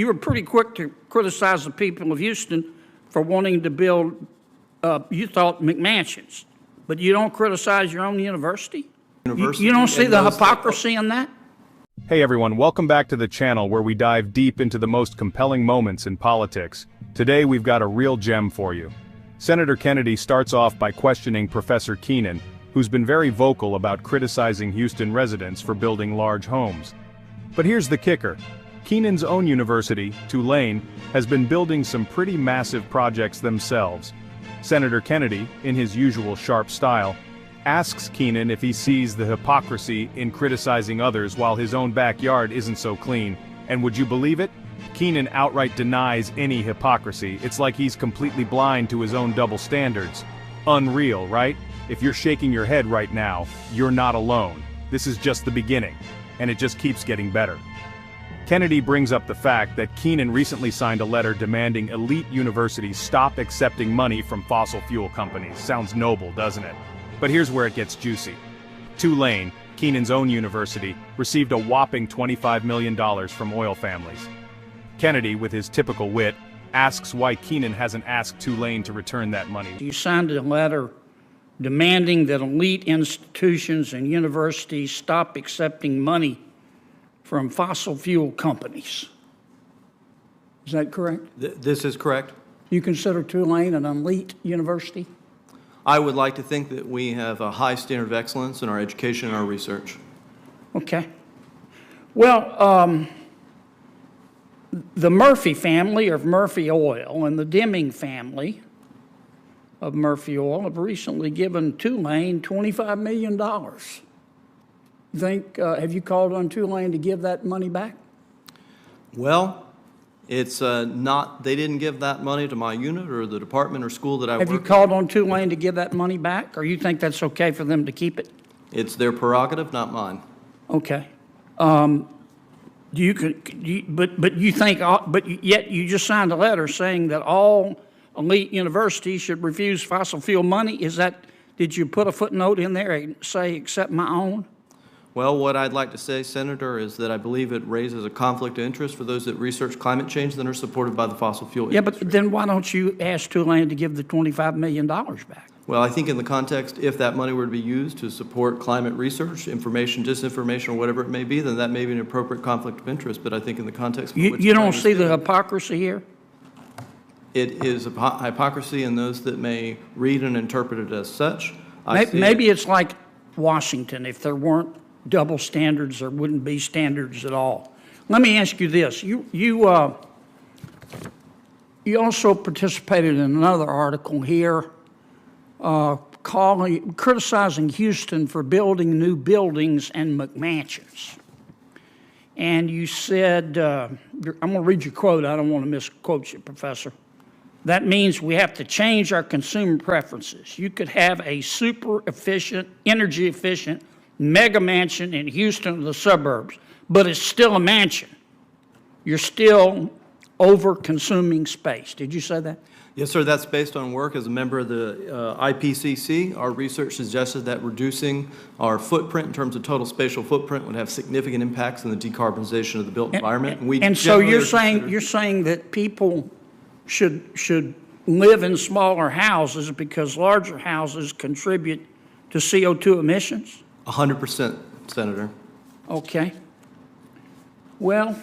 You were pretty quick to criticize the people of Houston for wanting to build, you thought, McMansions, but you don't criticize your own university? You don't see the hypocrisy in that? Hey everyone, welcome back to the channel where we dive deep into the most compelling moments in politics. Today we've got a real gem for you. Senator Kennedy starts off by questioning Professor Keenan, who's been very vocal about criticizing Houston residents for building large homes. But here's the kicker. Keenan's own university, Tulane, has been building some pretty massive projects themselves. Senator Kennedy, in his usual sharp style, asks Keenan if he sees the hypocrisy in criticizing others while his own backyard isn't so clean, and would you believe it? Keenan outright denies any hypocrisy. It's like he's completely blind to his own double standards. Unreal, right? If you're shaking your head right now, you're not alone. This is just the beginning, and it just keeps getting better. Kennedy brings up the fact that Keenan recently signed a letter demanding elite universities stop accepting money from fossil fuel companies. Sounds noble, doesn't it? But here's where it gets juicy. Tulane, Keenan's own university, received a whopping $25 million from oil families. Kennedy, with his typical wit, asks why Keenan hasn't asked Tulane to return that money. You signed a letter demanding that elite institutions and universities stop accepting money from fossil fuel companies. Is that correct? This is correct. You consider Tulane an elite university? I would like to think that we have a high standard of excellence in our education and our research. Okay. Well, the Murphy family of Murphy Oil and the Deming family of Murphy Oil have recently given Tulane $25 million. Have you called on Tulane to give that money back? Well, it's not, they didn't give that money to my unit or the department or school that I work in. Have you called on Tulane to give that money back, or you think that's okay for them to keep it? It's their prerogative, not mine. Okay. But yet you just signed a letter saying that all elite universities should refuse fossil fuel money. Did you put a footnote in there and say, except my own? Well, what I'd like to say, Senator, is that I believe it raises a conflict of interest for those that research climate change that are supported by the fossil fuel industry. Yeah, but then why don't you ask Tulane to give the $25 million back? Well, I think in the context, if that money were to be used to support climate research, information, disinformation, or whatever it may be, then that may be an appropriate conflict of interest. But I think in the context of which you don't see the hypocrisy here? It is a hypocrisy in those that may read and interpret it as such. Maybe it's like Washington. If there weren't double standards, there wouldn't be standards at all. Let me ask you this. You also participated in another article here criticizing Houston for building new buildings and McMansions. And you said, I'm going to read your quote. I don't want to misquote you, Professor. That means we have to change our consumer preferences. You could have a super efficient, energy efficient mega mansion in Houston or the suburbs, but it's still a mansion. You're still over-consuming space. Did you say that? Yes, sir. That's based on work as a member of the IPCC. Our research suggested that reducing our footprint in terms of total spatial footprint would have significant impacts on the decarbonization of the built environment. And so you're saying that people should live in smaller houses because larger houses contribute to CO2 emissions? 100%, Senator. Okay. Well,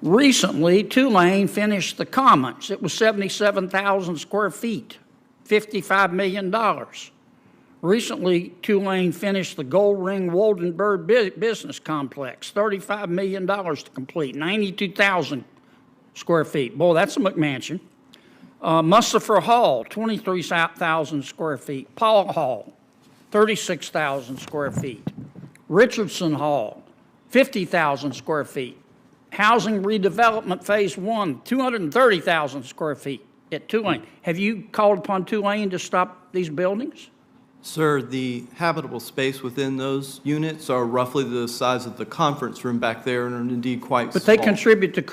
recently, Tulane finished the Commons. It was 77,000 square feet, $55 million. Recently, Tulane finished the Gold Ring Woldenberg Business Complex, $35 million to complete, 92,000 square feet. Boy, that's a McMansion. Mustapher Hall, 23,000 square feet. Paul Hall, 36,000 square feet. Richardson Hall, 50,000 square feet. Housing redevelopment phase 1, 230,000 square feet at Tulane. Have you called upon Tulane to stop these buildings? Sir, the habitable space within those units are roughly the size of the conference room back there and are indeed quite small. But they contribute to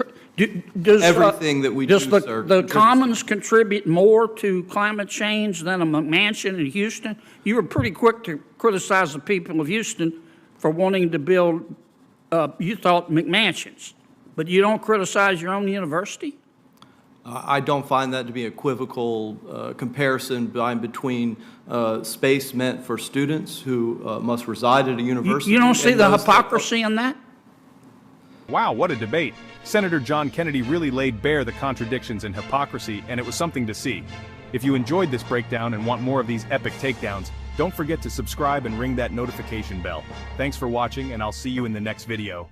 everything that we do, sir. Does the Commons contribute more to climate change than a McMansion in Houston? You were pretty quick to criticize the people of Houston for wanting to build, you thought, McMansions. But you don't criticize your own university? I don't find that to be equivocal comparison between space meant for students who must reside at a university. You don't see and the those that- hypocrisy in that? Wow, what a debate. Senator John Kennedy really laid bare the contradictions and hypocrisy, and it was something to see. If you enjoyed this breakdown and want more of these epic takedowns, don't forget to subscribe and ring that notification bell. Thanks for watching, and I'll see you in the next video.